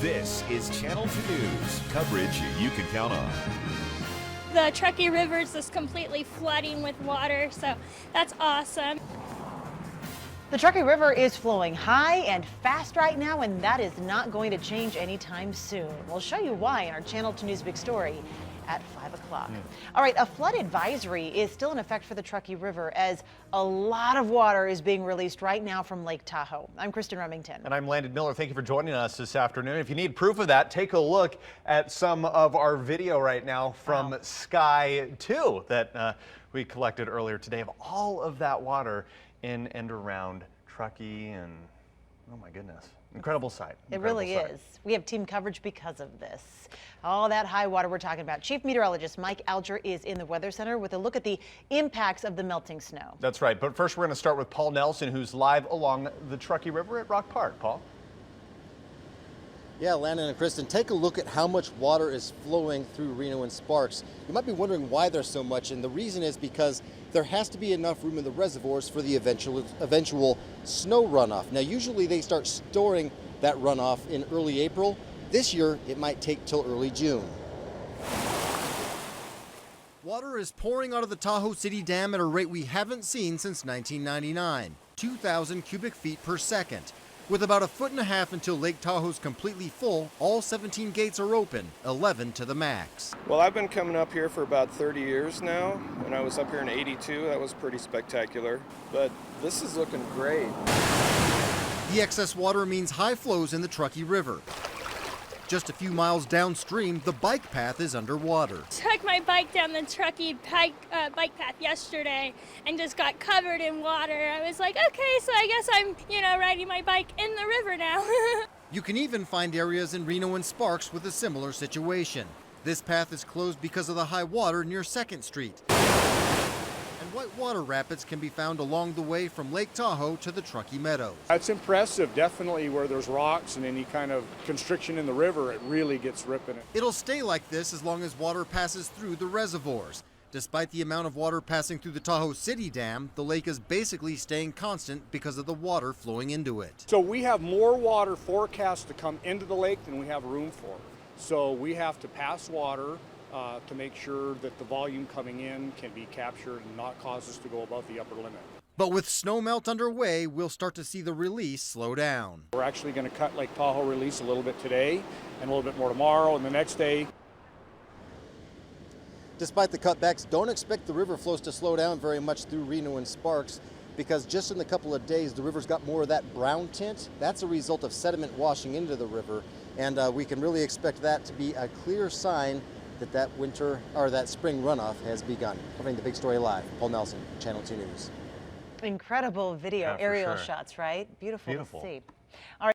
This is Channel 2 News, coverage you can count on. The Truckee River is just completely flooding with water, so that's awesome. The Truckee River is flowing high and fast right now, and that is not going to change anytime soon. We'll show you why in our Channel 2 News Big Story at 5 o'clock. All right, a flood advisory is still in effect for the Truckee River as a lot of water is being released right now from Lake Tahoe. I'm Kristen Remington. And I'm Landon Miller. Thank you for joining us this afternoon. If you need proof of that, take a look at some of our video right now from Sky 2 that we collected earlier today of all of that water in and around Truckee, and oh my goodness, incredible sight. It really is. We have team coverage because of this. All that high water we're talking about. Chief Meteorologist Mike Alger is in the Weather Center with a look at the impacts of the melting snow. That's right, but first we're going to start with Paul Nelson, who's live along the Truckee River at Rock Park. Paul? Yeah, Landon and Kristen, take a look at how much water is flowing through Reno and Sparks. You might be wondering why there's so much, and the reason is because there has to be enough room in the reservoirs for the eventual snow runoff. Now, usually they start storing that runoff in early April. This year, it might take till early June. Water is pouring out of the Tahoe City Dam at a rate we haven't seen since 1999, 2,000 cubic feet per second. With about 1.5 feet until Lake Tahoe's completely full, all 17 gates are open, 11 to the max. Well, I've been coming up here for about 30 years now. When I was up here in '82, that was pretty spectacular. But this is looking great. The excess water means high flows in the Truckee River. Just a few miles downstream, the bike path is underwater. Took my bike down the Truckee bike path yesterday and just got covered in water. I was like, okay, so I guess I'm, riding my bike in the river now. You can even find areas in Reno and Sparks with a similar situation. This path is closed because of the high water near 2nd Street. And whitewater rapids can be found along the way from Lake Tahoe to the Truckee Meadows. It's impressive, definitely, where there's rocks and any kind of constriction in the river, it really gets ripping it. It'll stay like this as long as water passes through the reservoirs. Despite the amount of water passing through the Tahoe City Dam, the lake is basically staying constant because of the water flowing into it. So we have more water forecast to come into the lake than we have room for. So we have to pass water to make sure that the volume coming in can be captured and not cause us to go above the upper limit. But with snow melt underway, we'll start to see the release slow down. We're actually going to cut Lake Tahoe release a little bit today and a little bit more tomorrow and the next day. Despite the cutbacks, don't expect the river flows to slow down very much through Reno and Sparks, because just in a couple of days, the river's got more of that brown tint. That's a result of sediment washing into the river, and we can really expect that to be a clear sign that winter or that spring runoff has begun. Covering the big story live, Paul Nelson, Channel 2 News. Incredible video, Yeah, aerial sure. shots, right? Beautiful to see. All right.